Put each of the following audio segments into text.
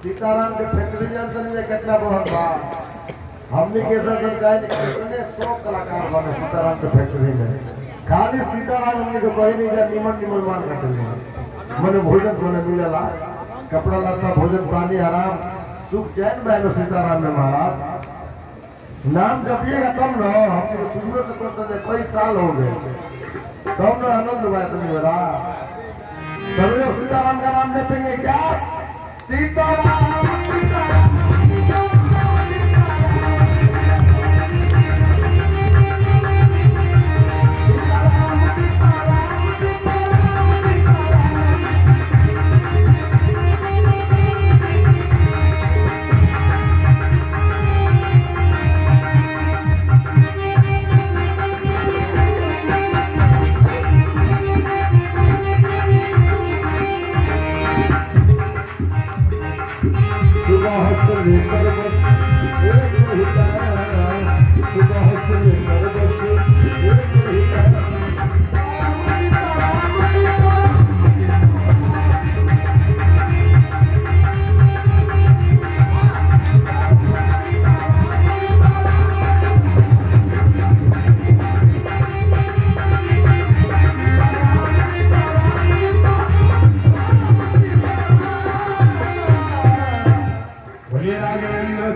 सीताराम के फैक्ट्री में कितना बहुत बार हमने कैसा सरकार कितने 100 कलाकार बने सीताराम के फैक्ट्री में। खाली सीताराम हमने को कहीं नहीं जा निमन निमन मान करते मैंने भोजन मैंने मिलेला कपड़ा लता भोजन पानी आराम सुख चैन बहनो सीताराम में महाराज नाम जपिएगा तब न हम शुरू से करते कई साल हो गए तब न आनंद हुआ तुम्हें मेरा सभी सीताराम का नाम जपेंगे क्या सीताराम सीताराम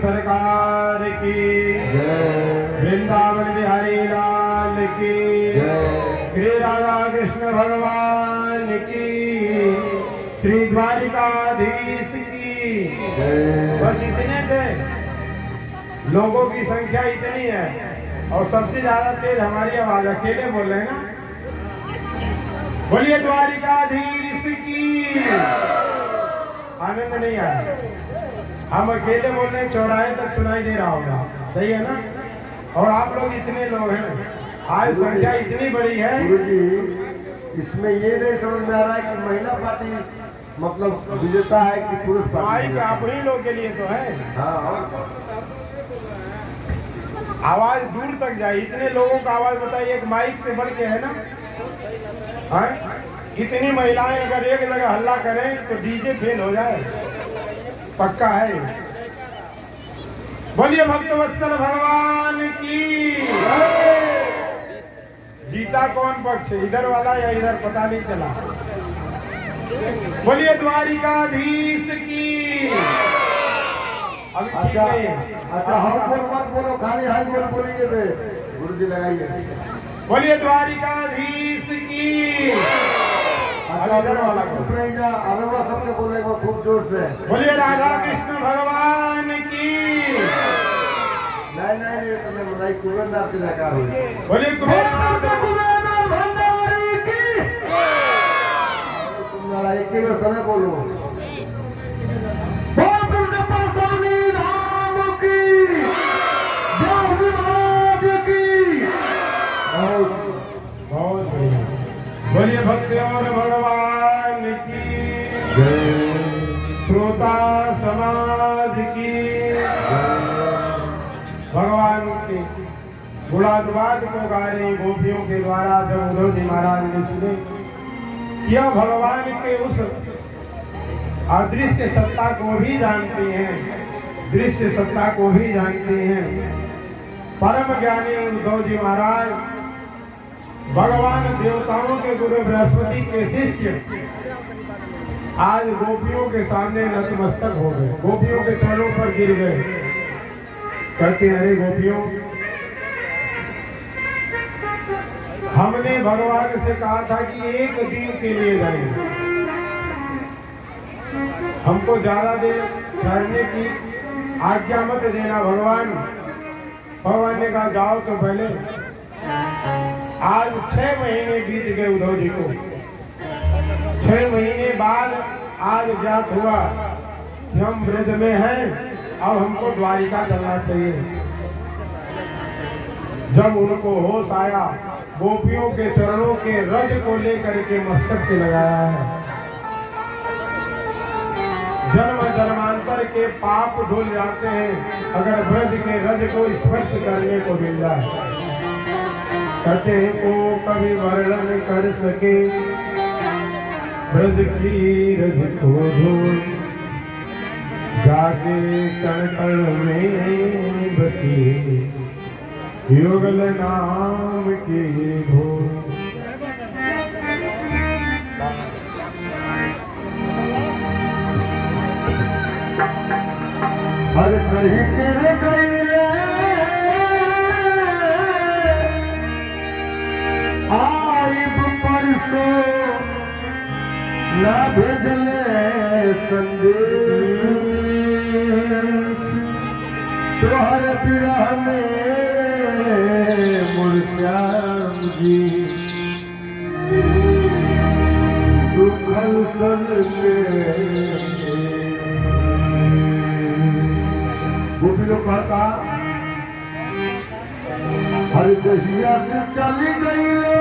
सरकार की वृंदावन बिहारी लाल की श्री राधा कृष्ण भगवान की श्री द्वारिकाधीश की बस इतने थे लोगों की संख्या इतनी है और सबसे ज्यादा तेज हमारी आवाज अकेले बोल रहे हैं ना बोलिए द्वारिकाधीश की आनंद नहीं आया हम अकेले बोल रहे हैं चौराहे तक सुनाई दे रहा होगा सही है ना और आप लोग इतने लोग हैं आज संख्या इतनी बड़ी है गुरुजी इसमें ये नहीं समझ में आ रहा है कि महिला पार्टी मतलब विजेता है कि पुरुष पार्टी आप ही लोग के लिए तो है हाँ आवाज दूर तक जाए इतने लोगों का आवाज बताइए एक माइक से बढ़ के है ना हाँ इतनी महिलाएं अगर एक जगह हल्ला करें तो डीजे फेल हो जाए पक्का है बोलिए भक्तवत्सल भगवान की जीता कौन पक्ष इधर वाला या इधर पता नहीं चला बोलिए द्वारिकाधीश की अच्छा अच्छा हम मत बोलो खाली हाथ बोल बोलिए गुरु जी लगाइए बोलिए द्वारिकाधीश की सबके बोले खूब जोर से बोलिए राधा कृष्ण भगवान की नहीं तुम्हें कुबेरनाथ की जयकार हुई बोलिए कुबेरनाथ भंडारी की तुम एक ही समय बोलो बोलिए भक्ति और भगवान की श्रोता समाज की भगवान के गुणानुवाद को गा रही गोपियों के द्वारा जब उद्धव जी महाराज ने सुने यह भगवान के उस अदृश्य सत्ता को भी जानते हैं दृश्य सत्ता को भी जानते हैं परम ज्ञानी उद्धव जी महाराज भगवान देवताओं के गुरु बृहस्पति के शिष्य आज गोपियों के सामने नतमस्तक हो गए गोपियों के चरणों पर गिर गए कहते अरे गोपियों हमने भगवान से कहा था कि एक दिन के लिए जाएंगे हमको ज्यादा देर ठहरने की आज्ञा मत देना भगवान ने कहा जाओ तो पहले आज 6 महीने बीत गए उद्धव जी को 6 महीने बाद आज ज्ञात हुआ कि हम ब्रज में हैं अब हमको द्वारिका चलना चाहिए जब उनको होश आया गोपियों के चरणों के रज को लेकर के मस्तक से लगाया है। जन्म जन्मांतर के पाप धुल जाते हैं अगर ब्रज के रज को स्पर्श करने को मिल जाए। कटे को कभी वर्णन कर सके ब्रज की रज को धूल, जाके कण कण में बसी युगल नाम की धूल। हर कहीं तेरे गईले आइब परसों ना भेजले संदेश, तोहर विरह में मुरश्याम जी सुखल सन के। गोपी लोग कहता हर जहिया से चली गई ले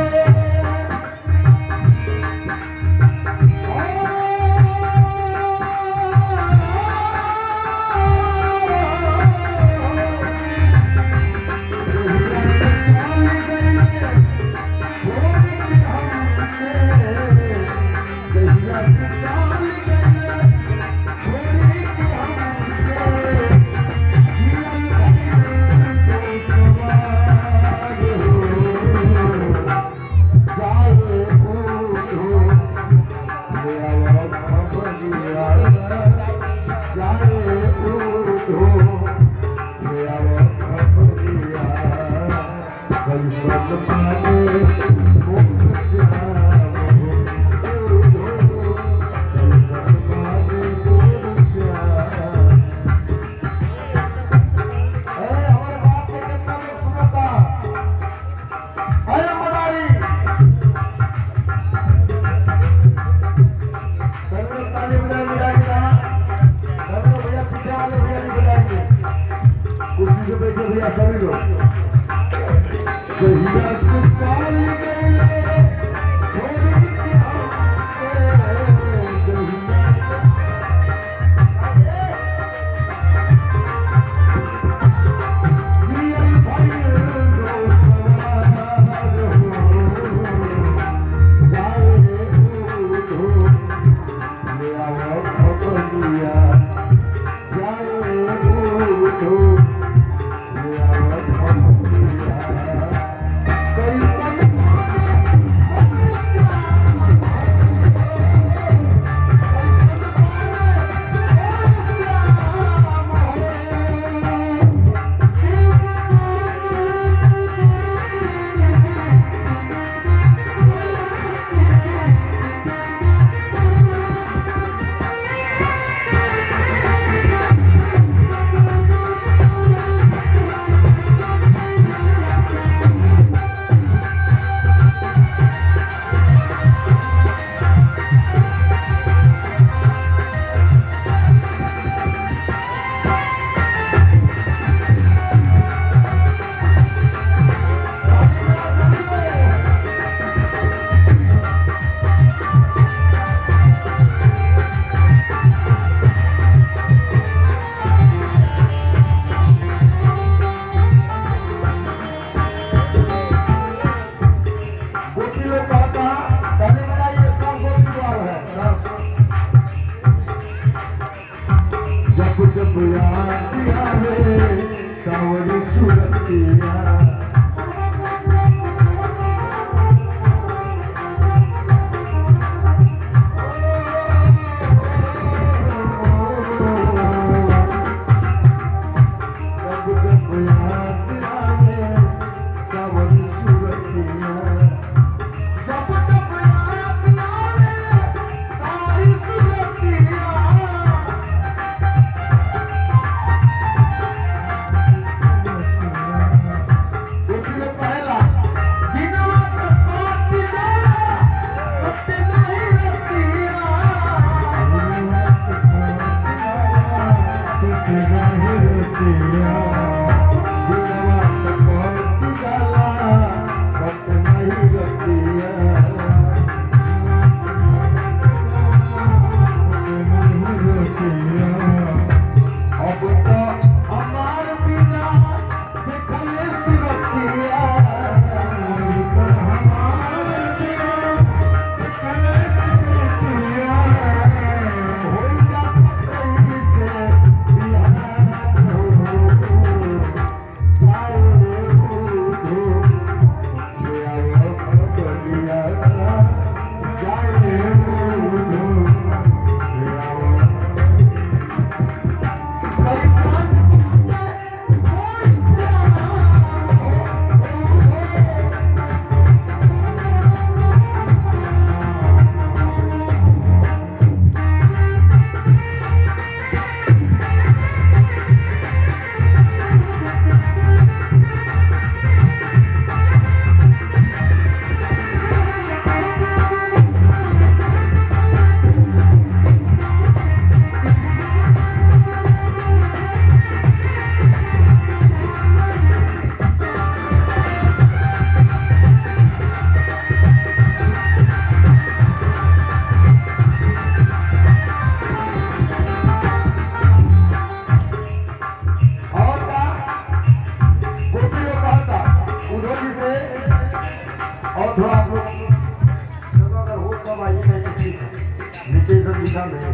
लिखा नहीं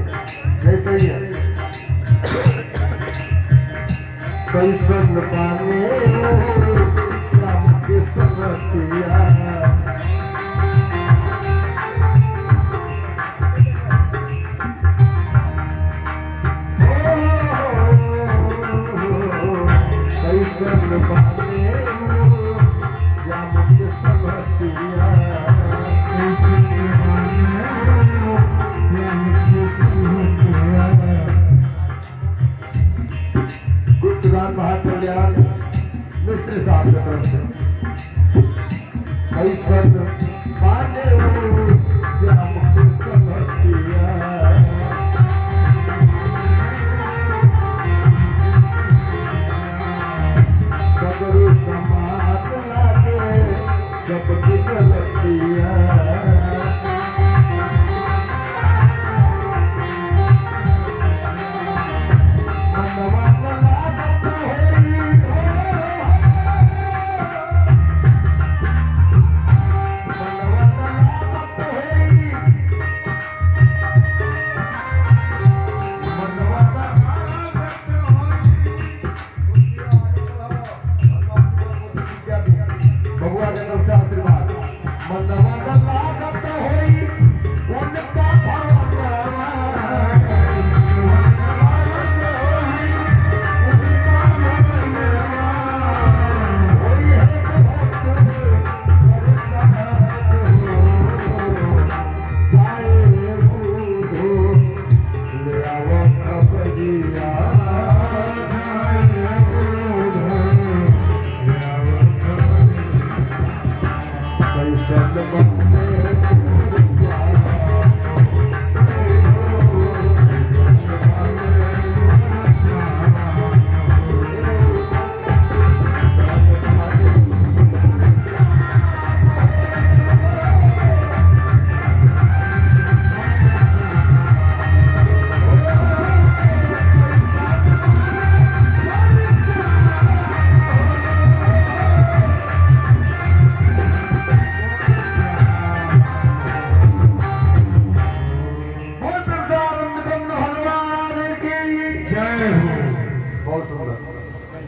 जैसे ही है कैसन पाने श्याम के समतिया कैसन पाने श्याम के समतिया गुप्तदान महात्मा ज्ञान मिस्त्री साहब की तरफ से कैसन पाने श्याम के समतिया सगरू समात लागे सब गलतिया बबुआ के तरफ से आशीर्वाद मनवा लागत होई उनका भगवान होई है जाए बूढ़ो ले आओ खबरिया कैसन बंदे बहुत सुंदर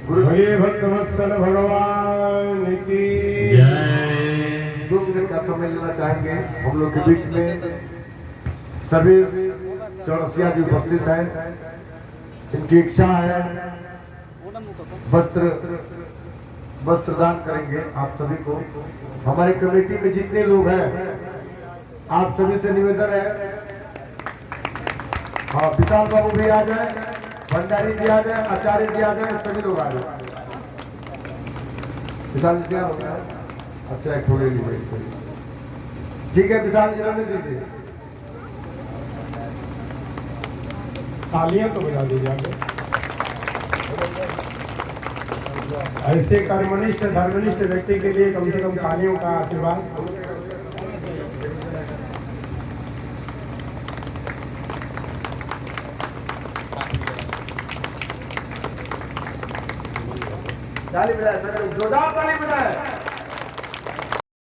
गुरु भले भक्तवत्सल भगवान की जय। 2 मिनट का समय लेना चाहेंगे हम लोग के बीच में सभी चौरसिया जी उपस्थित हैं। इनकी इच्छा है वस्त्र दान करेंगे आप सभी को। हमारी कमेटी में जितने लोग हैं आप सभी से निवेदन है हाँ विशाल बाबू भी आ जाए, भंडारी जी आ जाए, आचार्य जी आ जाए, सभी लोग आ जाए। विशाल जी क्या होता है? अच्छा एक थोड़े लीजिए ठीक है विशाल जी रहने दीजिए। तालियां तो बजा दीजिए। ऐसे कर्मनिष्ठ धर्मनिष्ठ व्यक्ति के लिए कम से कम तालियों का आशीर्वाद। ताली बजाए, जोरदार ताली बजाए।